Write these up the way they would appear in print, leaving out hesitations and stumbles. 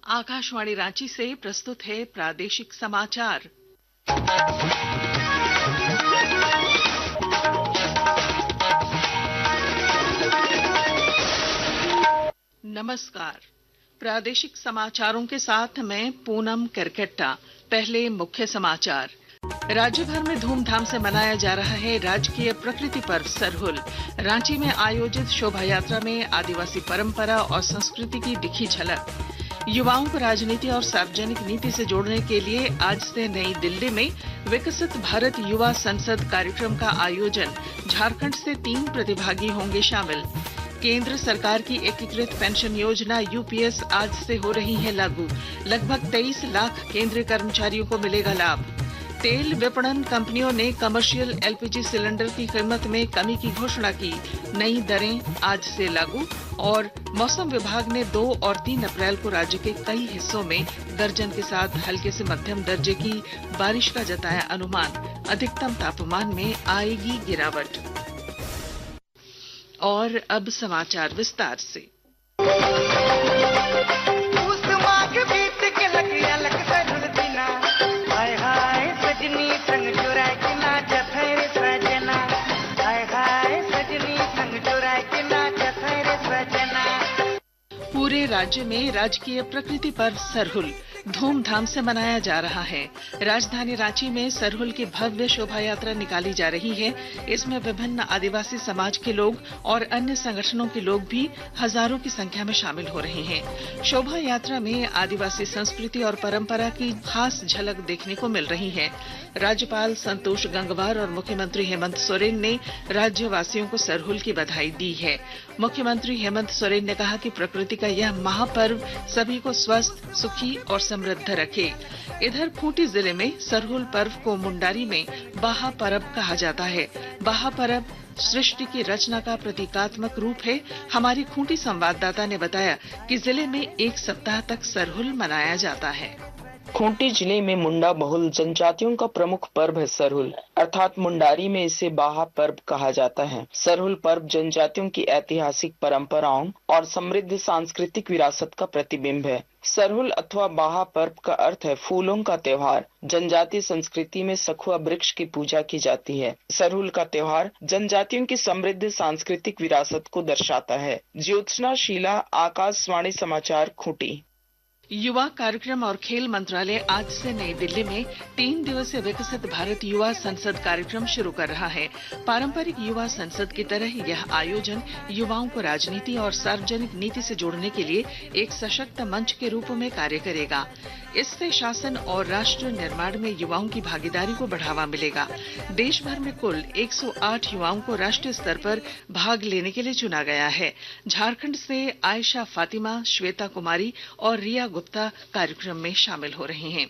आकाशवाणी रांची से प्रस्तुत है प्रादेशिक समाचार। नमस्कार। प्रादेशिक समाचारों के साथ मैं पूनम करकेट्टा। पहले मुख्य समाचार। राज्य भर में धूमधाम से मनाया जा रहा है राजकीय प्रकृति पर्व सरहुल। रांची में आयोजित शोभा यात्रा में आदिवासी परंपरा और संस्कृति की दिखी झलक। युवाओं को राजनीति और सार्वजनिक नीति से जोड़ने के लिए आज से नई दिल्ली में विकसित भारत युवा संसद कार्यक्रम का आयोजन। झारखंड से 3 प्रतिभागी होंगे शामिल। केंद्र सरकार की एकीकृत पेंशन योजना यूपीएस आज से हो रही है लागू। लगभग 23 लाख केंद्रीय कर्मचारियों को मिलेगा लाभ। तेल विपणन कंपनियों ने कमर्शियल एलपीजी सिलेंडर की कीमत में कमी की घोषणा की। नई दरें आज से लागू। और मौसम विभाग ने 2 और 3 अप्रैल को राज्य के कई हिस्सों में गर्जन के साथ हल्के से मध्यम दर्जे की बारिश का जताया अनुमान। अधिकतम तापमान में आएगी गिरावट। और अब समाचार विस्तार से। पूरे राज्य में राजकीय प्रकृति पर्व सरहुल धूमधाम से मनाया जा रहा है। राजधानी रांची में सरहुल की भव्य शोभा यात्रा निकाली जा रही है। इसमें विभिन्न आदिवासी समाज के लोग और अन्य संगठनों के लोग भी हजारों की संख्या में शामिल हो रहे हैं। शोभा यात्रा में आदिवासी संस्कृति और परंपरा की खास झलक देखने को मिल रही है। राज्यपाल संतोष गंगवार और मुख्यमंत्री हेमंत सोरेन ने राज्यवासियों को सरहुल की बधाई दी है। मुख्यमंत्री हेमंत सोरेन ने कहा कि प्रकृति का यह महापर्व सभी को स्वस्थ, सुखी और समृद्ध रखे। इधर खूंटी जिले में सरहुल पर्व को मुंडारी में बाहा परब कहा जाता है। बाहा परब सृष्टि की रचना का प्रतीकात्मक रूप है। हमारी खूंटी संवाददाता ने बताया कि जिले में 1 सप्ताह तक सरहुल मनाया जाता है। खूंटी जिले में मुंडा बहुल जनजातियों का प्रमुख पर्व है सरहुल, अर्थात मुंडारी में इसे बाहा पर्व कहा जाता है। सरहुल पर्व जनजातियों की ऐतिहासिक परंपराओं और समृद्ध सांस्कृतिक विरासत का प्रतिबिंब है। सरहुल अथवा बाहा पर्व का अर्थ है फूलों का त्योहार। जनजातीय संस्कृति में सखुआ वृक्ष की पूजा की जाती है। सरहुल का त्योहार जनजातियों की समृद्ध सांस्कृतिक विरासत को दर्शाता है। ज्योत्सना शीला, आकाशवाणी समाचार, खूंटी। युवा कार्यक्रम और खेल मंत्रालय आज से नई दिल्ली में 3 दिवसीय विकसित भारत युवा संसद कार्यक्रम शुरू कर रहा है। पारंपरिक युवा संसद की तरह यह आयोजन युवाओं को राजनीति और सार्वजनिक नीति से जोड़ने के लिए एक सशक्त मंच के रूप में कार्य करेगा। इससे शासन और राष्ट्र निर्माण में युवाओं की भागीदारी को बढ़ावा मिलेगा। देश भर में कुल 108 युवाओं को राष्ट्रीय स्तर पर भाग लेने के लिए चुना गया है। झारखंड से आयशा फातिमा, श्वेता कुमारी और रिया गुप्ता कार्यक्रम में शामिल हो रहे हैं।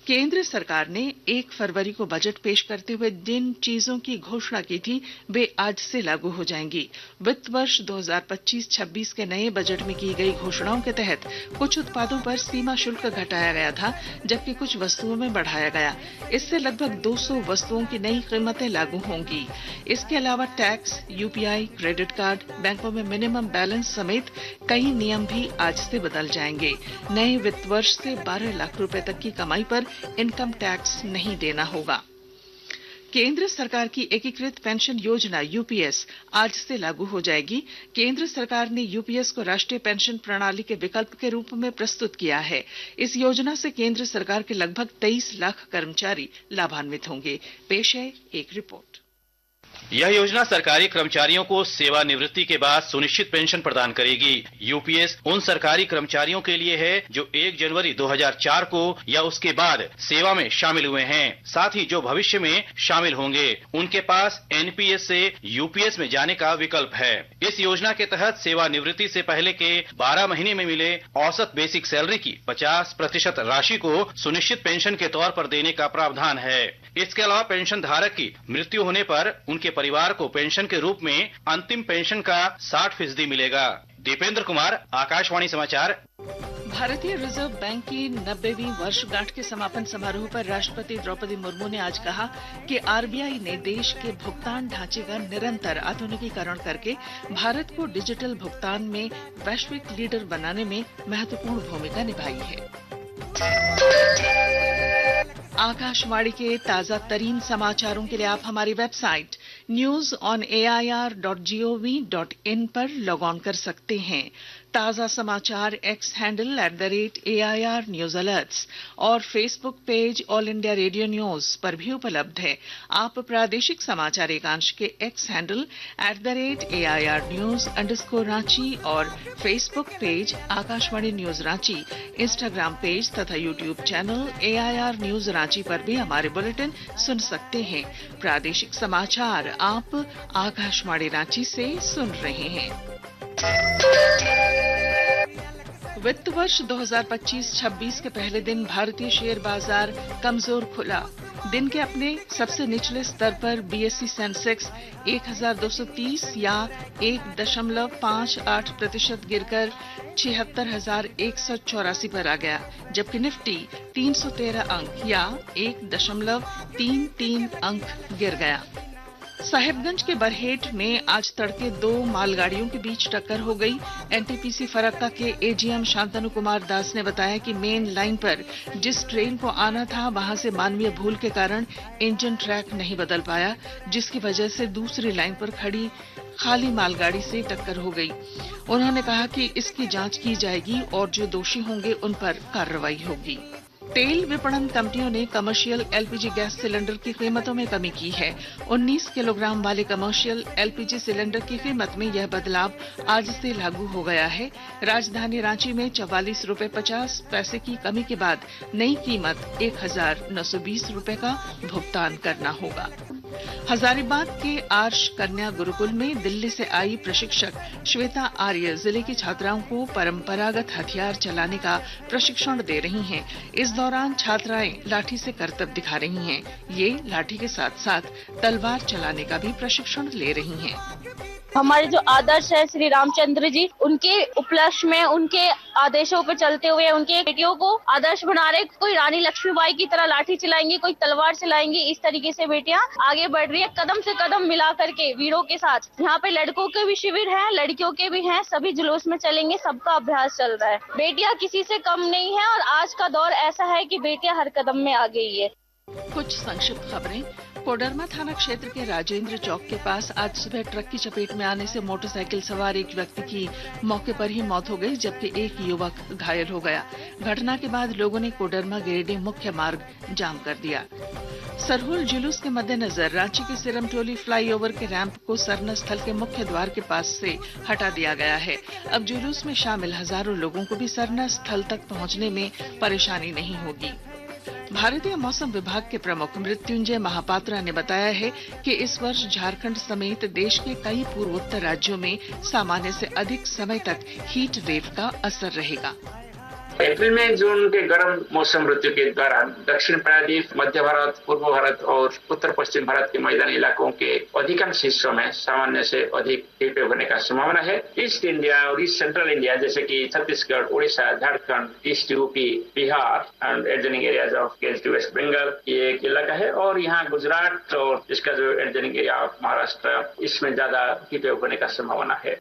केंद्र सरकार ने 1 फरवरी को बजट पेश करते हुए जिन चीजों की घोषणा की थी वे आज से लागू हो जाएंगी। वित्त वर्ष 2025-26 के नए बजट में की गई घोषणाओं के तहत कुछ उत्पादों पर सीमा शुल्क घटाया गया था, जबकि कुछ वस्तुओं में बढ़ाया गया। इससे लगभग 200 वस्तुओं की नई कीमतें लागू होंगी। इसके अलावा टैक्स, यूपीआई, क्रेडिट कार्ड, बैंकों में मिनिमम बैलेंस समेत कई नियम भी आज से बदल जाएंगे। नए वित्त वर्ष से 12 लाख रुपए तक की कमाई पर इनकम टैक्स नहीं देना होगा। केंद्र सरकार की एकीकृत पेंशन योजना यूपीएस आज से लागू हो जाएगी। केंद्र सरकार ने यूपीएस को राष्ट्रीय पेंशन प्रणाली के विकल्प के रूप में प्रस्तुत किया है। इस योजना से केंद्र सरकार के लगभग 23 लाख कर्मचारी लाभान्वित होंगे। पेश है एक रिपोर्ट। यह योजना सरकारी कर्मचारियों को सेवानिवृत्ति के बाद सुनिश्चित पेंशन प्रदान करेगी। यूपीएस उन सरकारी कर्मचारियों के लिए है जो 1 जनवरी 2004 को या उसके बाद सेवा में शामिल हुए हैं। साथ ही जो भविष्य में शामिल होंगे उनके पास एनपीएस से यूपीएस में जाने का विकल्प है। इस योजना के तहत सेवानिवृत्ति से पहले के 12 महीने में मिले औसत बेसिक सैलरी की 50% राशि को सुनिश्चित पेंशन के तौर पर देने का प्रावधान है। इसके अलावा पेंशन धारक की मृत्यु होने पर उनके परिवार को पेंशन के रूप में अंतिम पेंशन का 60% मिलेगा। दीपेंद्र कुमार, आकाशवाणी समाचार। भारतीय रिजर्व बैंक की 90वीं वर्षगांठ के समापन समारोह पर राष्ट्रपति द्रौपदी मुर्मू ने आज कहा कि आरबीआई ने देश के भुगतान ढांचे का निरंतर आधुनिकीकरण करके भारत को डिजिटल भुगतान में वैश्विक लीडर बनाने में महत्वपूर्ण भूमिका निभाई है। आकाशवाणी के ताजा तरीन समाचारों के लिए आप हमारी वेबसाइट news.air.gov.in पर लॉग ऑन कर सकते हैं। ताजा समाचार X handle @AIR news alerts और Facebook page All India Radio news पर भी उपलब्ध है। आप प्रादेशिक समाचार एकांश के एक्स हैंडल @AIR न्यूज_रांची और Facebook page Akashvani news Ranchi, Instagram page तथा YouTube channel AIR news Ranchi पर भी हमारे बुलेटिन सुन सकते हैं। प्रादेशिक समाचार आप आकाशवाणी रांची से सुन रहे हैं। वित्त वर्ष 2025-26 के पहले दिन भारतीय शेयर बाजार कमजोर खुला। दिन के अपने सबसे निचले स्तर पर बीएसई सेंसेक्स 1230 या 1.58% गिरकर 76,184 पर आ गया, जबकि निफ्टी 313 अंक या 1.33 अंक गिर गया। साहिबगंज के बरहेट में आज तड़के 2 मालगाड़ियों के बीच टक्कर हो गई। एनटीपीसी फरक्का के एजीएम शांतनु कुमार दास ने बताया कि मेन लाइन पर जिस ट्रेन को आना था वहां से मानवीय भूल के कारण इंजन ट्रैक नहीं बदल पाया, जिसकी वजह से दूसरी लाइन पर खड़ी खाली मालगाड़ी से टक्कर हो गई। उन्होंने कहा कि इसकी जांच की जाएगी और जो दोषी होंगे उन पर कार्रवाई होगी। तेल विपणन कंपनियों ने कमर्शियल एलपीजी गैस सिलेंडर की कीमतों में कमी की है। 19 किलोग्राम वाले कमर्शियल एलपीजी सिलेंडर की कीमत में यह बदलाव आज से लागू हो गया है। राजधानी रांची में 44 रुपए 50 पैसे की कमी के बाद नई कीमत 1,920 रुपए का भुगतान करना होगा। हजारीबाग के आर्ष कन्या गुरुकुल में दिल्ली से आई प्रशिक्षक श्वेता आर्य जिले की छात्राओं को परंपरागत हथियार चलाने का प्रशिक्षण दे रही हैं। इस दौरान छात्राएं लाठी से करतब दिखा रही हैं। ये लाठी के साथ साथ तलवार चलाने का भी प्रशिक्षण ले रही हैं। हमारे जो आदर्श है श्री रामचंद्र जी, उनके उपलक्ष्य में उनके आदेशों पर चलते हुए उनके बेटियों को आदर्श बना रहे। कोई रानी लक्ष्मीबाई की तरह लाठी चलाएंगी, कोई तलवार चलाएंगी। इस तरीके से बेटियां आगे बढ़ रही है, कदम से कदम मिला करके वीरों के साथ। यहाँ पे लड़कों के भी शिविर है, लड़कियों के भी हैं, सभी जुलूस में चलेंगे, सबका अभ्यास चल रहा है। बेटियां किसी से कम नहीं है और आज का दौर ऐसा है कि बेटियां हर कदम में आ गई है। कुछ संक्षिप्त खबरें। कोडरमा थाना क्षेत्र के राजेंद्र चौक के पास आज सुबह ट्रक की चपेट में आने से मोटरसाइकिल सवार एक व्यक्ति की मौके पर ही मौत हो गई, जबकि एक युवक घायल हो गया। घटना के बाद लोगों ने कोडरमा गिरिडीह मुख्य मार्ग जाम कर दिया। सरहुल जुलूस के मद्देनजर रांची के सिरमटोली फ्लाईओवर के रैंप को सरना स्थल के मुख्य द्वार के पास से हटा दिया गया है। अब जुलूस में शामिल हजारों लोगों को भी सरना स्थल तक पहुंचने में परेशानी नहीं होगी। भारतीय मौसम विभाग के प्रमुख मृत्युंजय महापात्रा ने बताया है कि इस वर्ष झारखंड समेत देश के कई पूर्वोत्तर राज्यों में सामान्य से अधिक समय तक हीट वेव का असर रहेगा। अप्रैल में जून के गर्म मौसम ऋतु के दौरान दक्षिण प्रायद्वीप, मध्य भारत, पूर्व भारत और उत्तर पश्चिम भारत के मैदानी इलाकों के अधिकांश हिस्सों में सामान्य से अधिक हीट वेव होने का संभावना है। ईस्ट इंडिया और ईस्ट सेंट्रल इंडिया जैसे कि Chhattisgarh, Orissa, Jharkhand, east UP, Bihar and adjoining areas of West Bengal ये एक इलाका है। और यहाँ गुजरात और इसका जो एडजॉइनिंग एरिया ऑफ महाराष्ट्र, इसमें ज्यादा हीट वेव होने का संभावना है।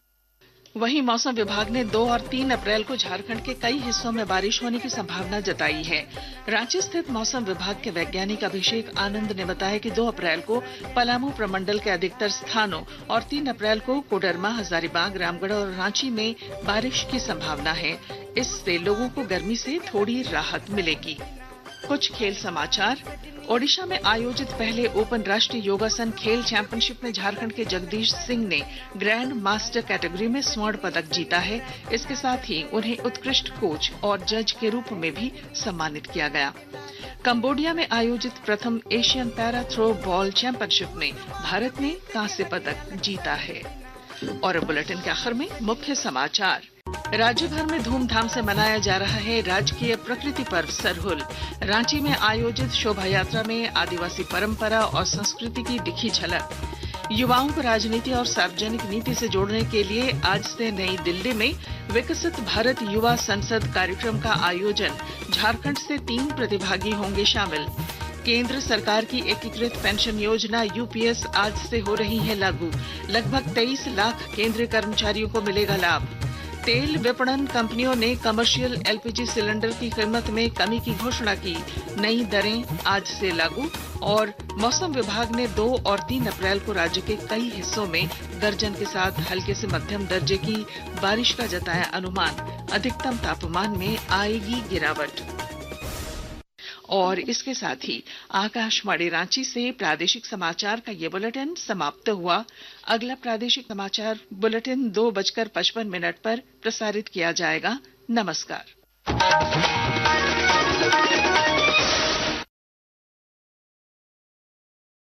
वहीं मौसम विभाग ने 2 और 3 अप्रैल को झारखंड के कई हिस्सों में बारिश होने की संभावना जताई है। रांची स्थित मौसम विभाग के वैज्ञानिक अभिषेक आनंद ने बताया कि 2 अप्रैल को पलामू प्रमंडल के अधिकतर स्थानों और 3 अप्रैल को कोडरमा, हजारीबाग, रामगढ़ और रांची में बारिश की संभावना है। इससे लोगों को गर्मी से थोड़ी राहत मिलेगी। कुछ खेल समाचार। ओडिशा में आयोजित पहले ओपन राष्ट्रीय योगासन खेल चैंपियनशिप में झारखंड के जगदीश सिंह ने ग्रैंड मास्टर कैटेगरी में स्वर्ण पदक जीता है। इसके साथ ही उन्हें उत्कृष्ट कोच और जज के रूप में भी सम्मानित किया गया। कंबोडिया में आयोजित प्रथम Asian para throw ball championship में भारत ने कांस्य पदक जीता है। और बुलेटिन के आखिर में मुख्य समाचार। राज्य भर में धूमधाम से मनाया जा रहा है राजकीय प्रकृति पर्व सरहुल। रांची में आयोजित शोभा यात्रा में आदिवासी परंपरा और संस्कृति की दिखी झलक। युवाओं को राजनीति और सार्वजनिक नीति से जोड़ने के लिए आज से नई दिल्ली में विकसित भारत युवा संसद कार्यक्रम का आयोजन। झारखंड से 3 प्रतिभागी होंगे शामिल। केंद्र सरकार की एकीकृत पेंशन योजना यूपीएस आज से हो रही है लागू। लगभग 23 लाख केंद्रीय कर्मचारियों को मिलेगा लाभ। तेल विपणन कंपनियों ने कमर्शियल एलपीजी सिलेंडर की कीमत में कमी की घोषणा की। नई दरें आज से लागू। और मौसम विभाग ने 2 और 3 अप्रैल को राज्य के कई हिस्सों में गर्जन के साथ हल्के से मध्यम दर्जे की बारिश का जताया अनुमान। अधिकतम तापमान में आएगी गिरावट। और इसके साथ ही आकाशवाणी रांची से प्रादेशिक समाचार का ये बुलेटिन समाप्त हुआ। अगला प्रादेशिक समाचार बुलेटिन 2:55 पर प्रसारित किया जाएगा। नमस्कार।